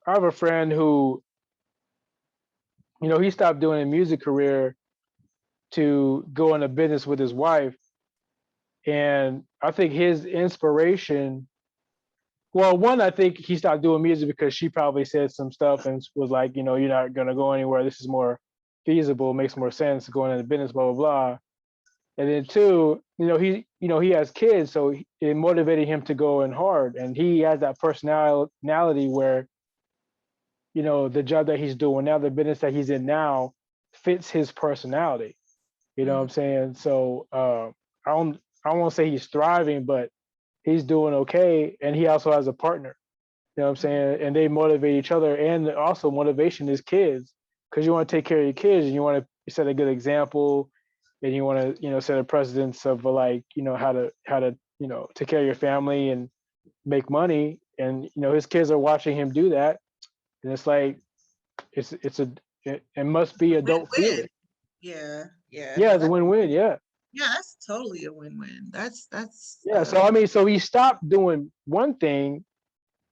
I have a friend who, he stopped doing a music career to go into business with his wife. And I think his inspiration, well, one, I think he stopped doing music because she probably said some stuff and was like, you're not going to go anywhere. This is more feasible, makes more sense going into business, blah, blah, blah. And then two, he has kids, so it motivated him to go in hard. And he has that personality where, the job that he's doing now, the business that he's in now, fits his personality. You know what Mhm. I'm saying? So I won't say he's thriving, but he's doing okay. And he also has a partner. You know what I'm Mhm. saying? And they motivate each other. And also motivation is kids, because you want to take care of your kids and you want to set a good example, and you want to, set a precedence of like, how to, take care of your family and make money. And, his kids are watching him do that. And it's like, it must be a dope Win-win. feeling. Yeah, yeah, Yeah, no, it's a that win-win. Yeah. yeah, that's totally a win-win. That's Yeah. So, I mean, so he stopped doing one thing,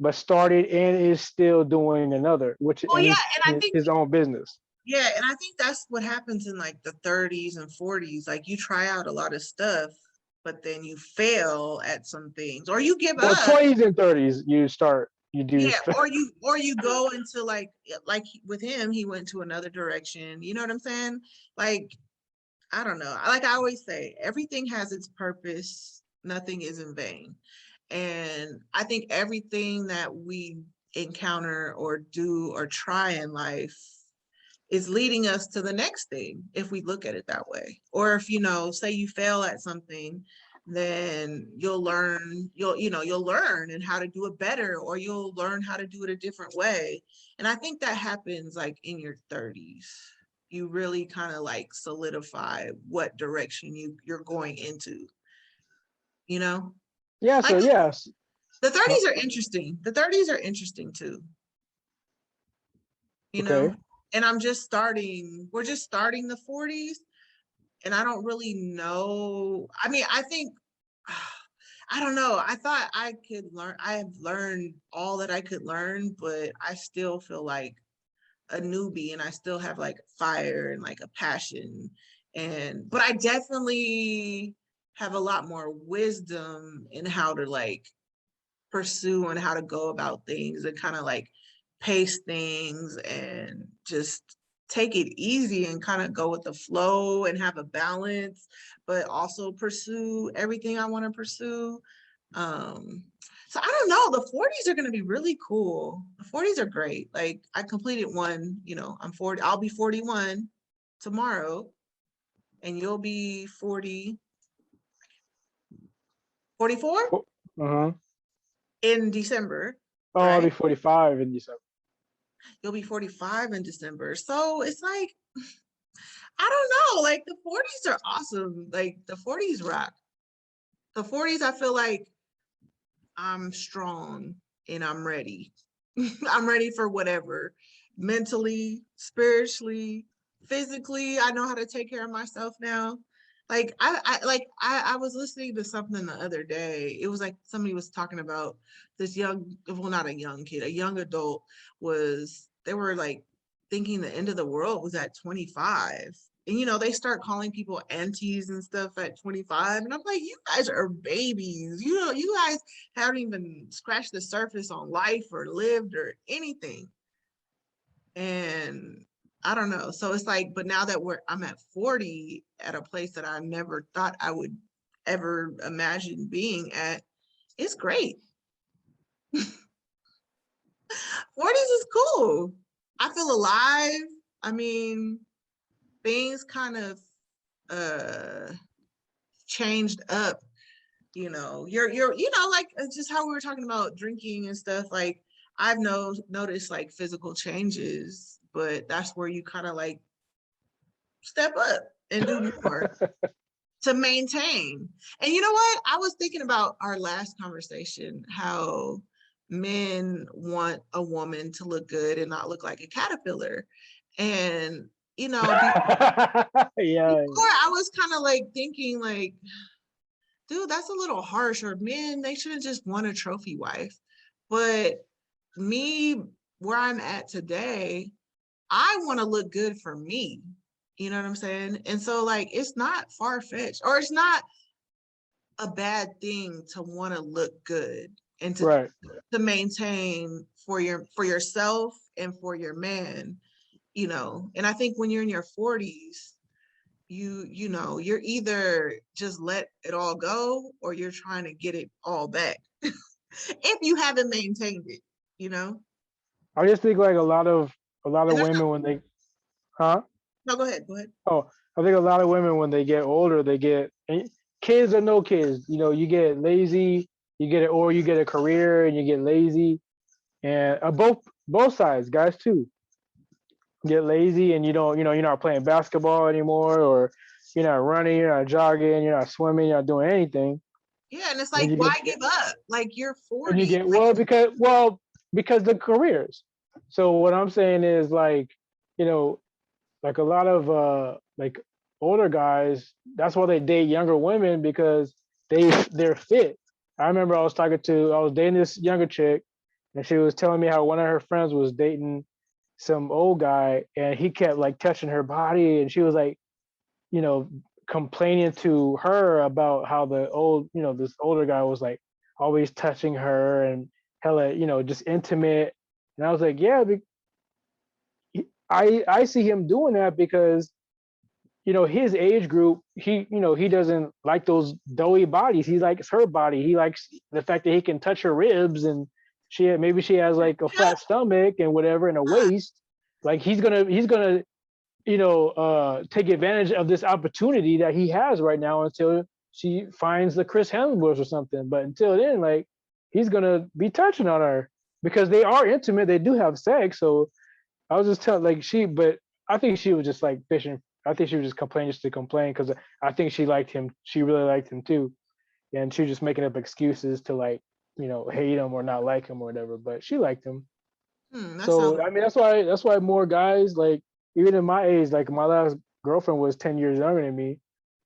but started and is still doing another, which well, and yeah, his and I his, think his own business. yeah, and I think that's what happens in like the 30s and 40s. Like you try out a lot of stuff, but then you fail at some things, or you give Well, up. 20s and 30s, you do. Yeah, or you go into like with him, he went to another direction. You know what I'm saying? Like I don't know. Like I always say, everything has its purpose. Nothing is in vain. And I think everything that we encounter or do or try in life is leading us to the next thing if we look at it that way. Or if say you fail at something, then you'll learn and how to do it better, or you'll learn how to do it a different way. And I think that happens like in your 30s. You really kind of like solidify what direction you're going into, you know? Yeah. Like So yes. the Uh, 30s are interesting. The 30s are interesting too, you know? okay. And we're just starting the 40s, and I don't really know. I mean, I think I don't know. I thought I could learn. I have learned all that I could learn, but I still feel like a newbie, and I still have like fire and like a passion. But I definitely have a lot more wisdom in how to like pursue and how to go about things and kind of like pace things and just take it easy and kind of go with the flow and have a balance, but also pursue everything I want to pursue. Um, so I don't know. The 40s are going to be really cool. The 40s are great. Like I completed one, I'm 40, I'll be 41 tomorrow, and you'll be 40, 44 Uh huh. in December, Oh, I'll be right? 45 in December. You'll be 45 in December. So it's like, I don't know, like the 40s are awesome. Like the 40s rock. The 40s, I feel like I'm strong and I'm ready. I'm ready for whatever. Mentally, spiritually, physically, I know how to take care of myself now. Like I was listening to something the other day. It was like somebody was talking about this young, well, not a young kid, a young adult they were like thinking the end of the world was at 25. And they start calling people aunties and stuff at 25. And I'm like, you guys are babies. You guys haven't even scratched the surface on life or lived or anything. And I don't know. So it's like, but now that I'm at 40 at a place that I never thought I would ever imagine being at, it's great. 40s is cool. I feel alive. I mean, things kind of uh changed up. You're like just how we were talking about drinking and stuff. Like I've noticed like physical changes, but that's where you kind of like step up and do more to maintain. And you know what? I was thinking about our last conversation, how men want a woman to look good and not look like a caterpillar. And Yeah. before I was kind of like thinking like, dude, that's a little harsh. Or men, they shouldn't just want a trophy wife. But me where I'm at today, I want to look good for me. You know what I'm saying? And so like it's not far-fetched, or it's not a bad thing to want to look good and Right. to maintain for yourself and for your man, you know. And I think when you're in your 40s, you know, you're either just let it all go or you're trying to get it all back if you haven't maintained it, you know. I just think like a lot And of there's women when they, huh? no, go ahead, go ahead. Oh, I think a lot of women when they get older, they get kids or no kids. You know, you get lazy, you get it, or you get a career and you get lazy, and both sides, guys too, get lazy and you don't, you know, you're not playing basketball anymore, or you're not running, you're not jogging, you're not swimming, you're not doing anything, Yeah, and it's and like, you why get give up? Like you're and you 40. get Like, because the careers. So what I'm saying is like, you know, like a lot of like older guys, that's why they date younger women because they're fit. I remember I was dating this younger chick and she was telling me how one of her friends was dating some old guy and he kept like touching her body and she was like, you know, complaining to her about how this older guy was like always touching her and hella, you know, just intimate. And I was like, yeah, I see him doing that because you know his age group he doesn't like those doughy bodies. He likes her body. He likes the fact that he can touch her ribs and maybe she has like a yeah, flat stomach and whatever and a waist. Like he's gonna take advantage of this opportunity that he has right now until she finds the Chris Hemsworth or something. But until then, like he's gonna be touching on her because they are intimate. They do have sex. So I was just telling but I think she was just like fishing. I think she was just complaining just to complain because I think she liked him. She really liked him too, and she was just making up excuses to like hate him or not like him or whatever. But she liked him. that sounds. So I mean that's why more guys like even in my age, like my last girlfriend was 10 years younger than me,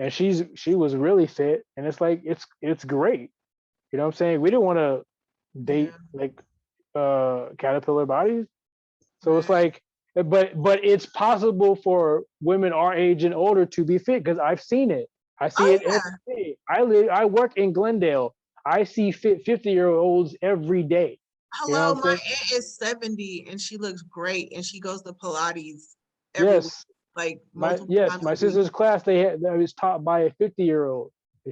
and she was really fit, and it's like it's great. You know what I'm saying? We didn't want to Yeah, date like caterpillar bodies. So it's right. like, but it's possible for women our age and older to be fit because I've seen it. I see Oh it yeah. every day. I work in Glendale. I see fit 50-year-olds every day. You know Hello, what I'm my saying? aunt is 70 and she looks great and she goes to Pilates every week, Yes. like My multiple yes, times my a week. sister's class that was taught by a 50-year-old.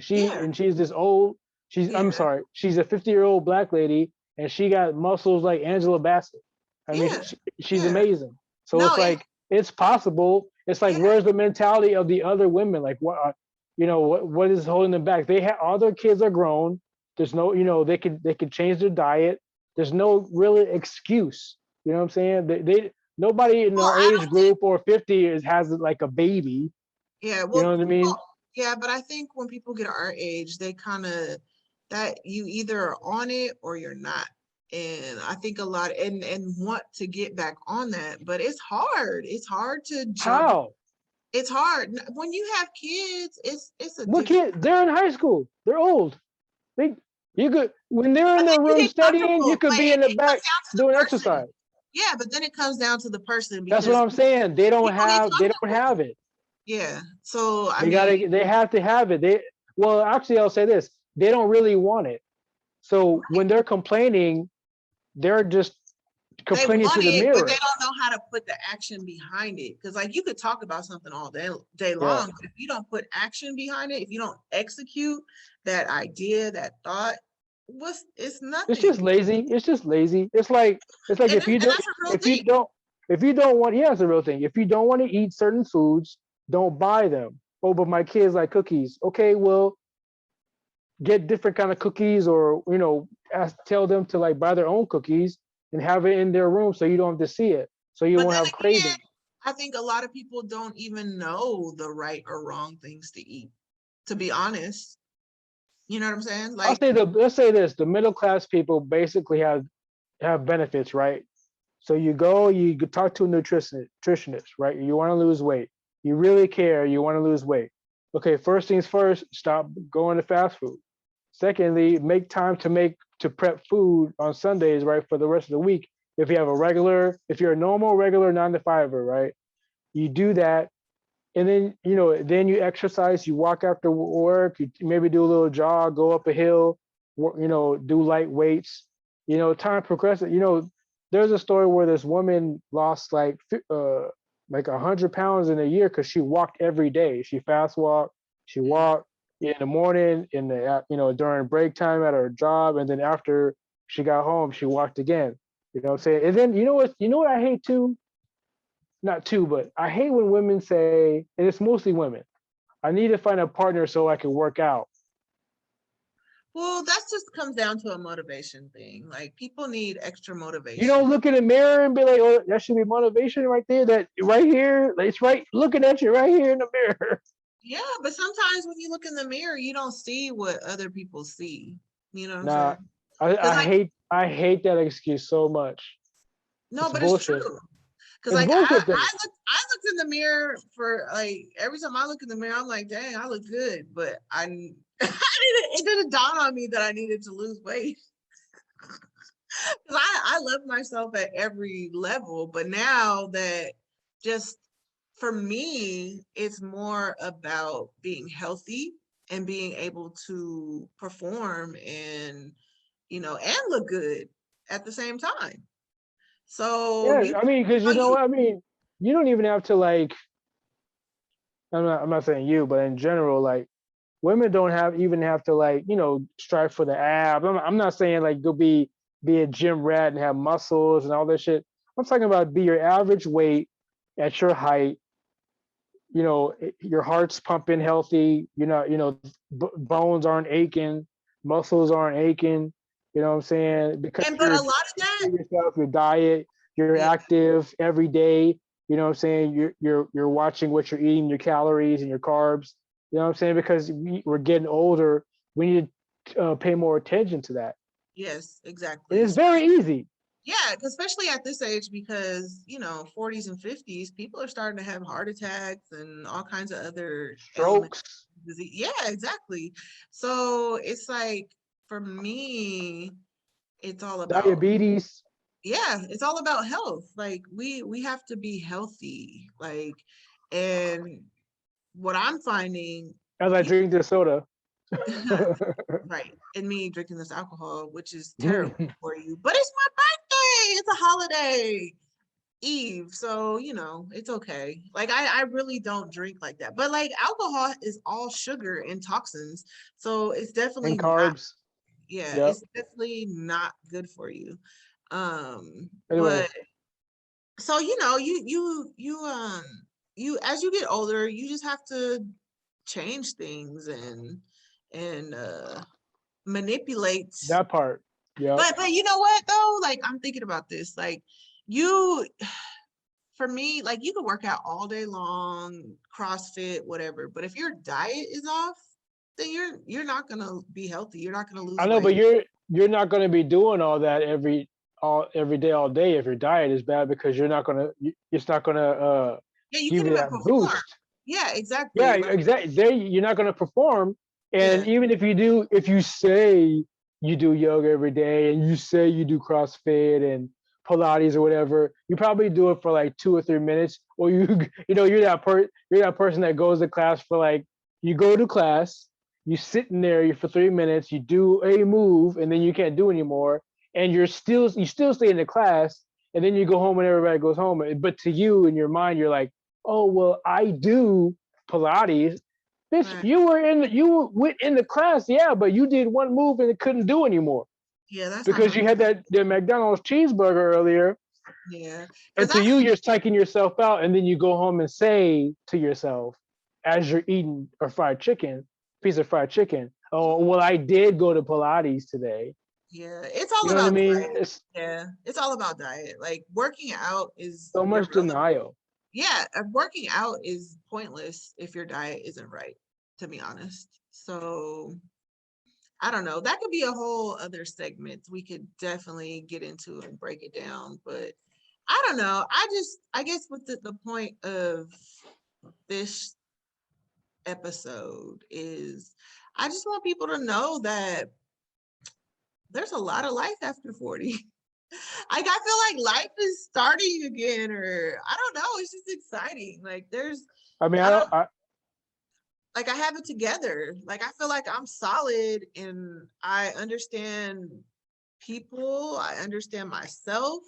Yeah, And she's this old. I'm yeah, sorry. She's a 50-year-old black lady, and she got muscles like Angela Bassett. I mean, yeah, she's yeah. amazing. So No, it's like it's possible. It's like yeah, where's the mentality of the other women? Like what is holding them back? They have all their kids are grown. There's no they could change their diet. There's no really excuse. You know what I'm saying? They nobody in well, our I age don't think, group or 50 has like a baby. yeah, You well, know what I people, mean? yeah, but I think when people get our age, they kind of, that you either are on it or you're not. And I think a lot and want to get back on that, but it's hard. It's hard to jump. How? It's hard. When you have kids, it's a What different, kid? They're in high school. They're old. They you could when they're but in then their you room get studying, you comfortable. could But be in the it comes back down to the doing person. exercise. Yeah, but then it comes down to the person That's what because I'm saying. They don't people get have they don't comfortable. have it. Yeah. So I They mean, gotta they have to have it. Well actually I'll say this. They don't really want it. So when they're complaining, they're just they complaining want to the it, but they mirror. don't know how to put the action behind it. Because like you could talk about something all day Yeah. long, but if you don't put action behind it, if you don't execute that idea, that thought, it's It's nothing. just lazy. It's just lazy. It's like And that's a real if you thing. don't if you don't want yeah, it's a real thing. If you don't want to eat certain foods, don't buy them. Oh, but my kids like cookies. Okay, well, get different kind of cookies or tell them to like buy their own cookies and have it in their room so you don't have to see it. So you But won't then have again, cravings. I think a lot of people don't even know the right or wrong things to eat, to be honest. You know what I'm saying? Like, Let's say this, the middle class people basically have benefits, right? So you talk to a nutritionist, right? You want to lose weight. You really care, you want to lose weight. Okay, first things first, stop going to fast food. Secondly, make time to prep food on Sundays, right, for the rest of the week if you have a regular, if you're a normal, regular 9 to 5er, right? You do that, and then then you exercise. You walk after work. You maybe do a little jog, go up a hill, do light weights. Time progresses. There's a story where this woman lost like 100 pounds in a year because she walked every day. She fast walked. She walked in the morning, in the during break time at her job, and then after she got home, she walked again. You know what I'm saying? And then you know what I hate too? Not too, but I hate when women say, and it's mostly women, I need to find a partner so I can work out. Well, that just comes down to a motivation thing. Like people need extra You motivation. don't look in the mirror and be like, oh, that should be motivation right there. That right here, it's right looking at you right here in the mirror. Yeah, but sometimes when you look in the mirror, you don't see what other people see. You know what I'm Nah, saying? I, Because I hate I hate that excuse so much. no, It's but it's bullshit. true. Because It's bullshit though. I looked in the mirror for like every time I look in the mirror, I'm like, dang, I look good, but it didn't dawn on me that I needed to lose weight. 'Cause I love myself at every level, but now that just for me, it's more about being healthy and being able to perform and and look good at the same time. So Yeah, I mean, because you know you what I mean. You don't even have to like. I'm not saying you, but in general, like women don't even have to like strive for the abs. I'm not saying like go be a gym rat and have muscles and all that shit. I'm talking about be your average weight at your height. Your heart's pumping healthy. Bones aren't aching, muscles aren't aching. You know what I'm saying? Because and but you're a lot of taking that, care of yourself, your diet, you're yeah, active every day. You know what I'm saying? You're watching what you're eating, your calories and your carbs. You know what I'm saying? Because we're getting older, we need to pay more attention to that. yes, And exactly. it's very easy. Yeah, especially at this age because, 40s and 50s, people are starting to have heart attacks and all kinds of other ailments. Strokes, Disease. Yeah, exactly. So it's like for me, it's all about diabetes. yeah, it's all about health. Like we have to be healthy. Like and what I'm finding As I people drink this soda. right, and me drinking this alcohol, which is terrible for you, but it's my birthday. It's a holiday eve, so it's okay. Like I really don't drink like that, but like alcohol is all sugar and toxins, so it's And definitely not, carbs. yeah, Yep. it's definitely not good for you. Anyway, But so you as you get older, you just have to change things and manipulate. that part. Yep. But you know what though? Like I'm thinking about this. Like you for me, like you can work out all day long, CrossFit, whatever. But if your diet is off, then you're not gonna be healthy. You're not gonna I lose know, but weight. you're not going to be doing all that every day, all day if your diet is bad because you're not going to it's not going to Yeah, you give can't you even that perform. boost. Yeah, Yeah, exactly. Like exactly. There you're not going to perform. And yeah, even if you do, if you say you do yoga every day and you say you do CrossFit and Pilates or whatever, you probably do it for like 2 or 3 minutes, or you're that person that goes to class for like you go to class, you sit in there for 3 minutes, you do a move, and then you can't do anymore, and you still stay in the class, and then you go home and everybody goes home. But to you in your mind, you're like, oh well, I do Pilates. Bitch, right. you went in the class, yeah, but you did one move and it couldn't do anymore Yeah, that's not because gonna you had that the McDonald's cheeseburger earlier, yeah. Because and to you, you're psyching yourself out, and then you go home and say to yourself, as you're eating a piece of fried chicken, oh well, I did go to Pilates today. yeah, it's You all know what I about mean? diet. It's Yeah, it's all about diet. Like working out is so much irrelevant. denial. Yeah, working out is pointless if your diet isn't right, to be honest. So I don't know. That could be a whole other segment. We could definitely get into and break it down. But I don't know. I guess with the point of this episode is I just want people to know that there's a lot of life after 40. Like I feel like life is starting again, or I don't know. It's just exciting. Like I mean, I I don't. don't like I have it together. Like I feel like I'm solid and I understand people. I understand myself.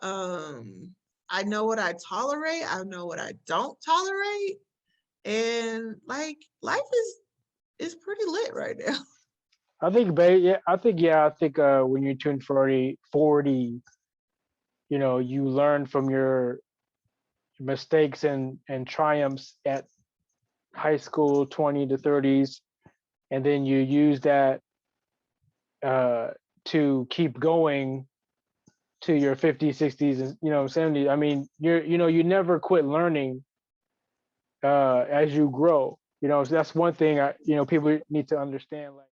Um, I know what I tolerate. I know what I don't tolerate. And like life is pretty lit right now. I think, yeah, I think when you turn 40, you learn from your mistakes and triumphs at high school, 20 to 30s, and then you use that uh, to keep going to your 50s, 60s, and 70s. I mean, you never quit learning as you grow. So that's one thing people need to understand. Like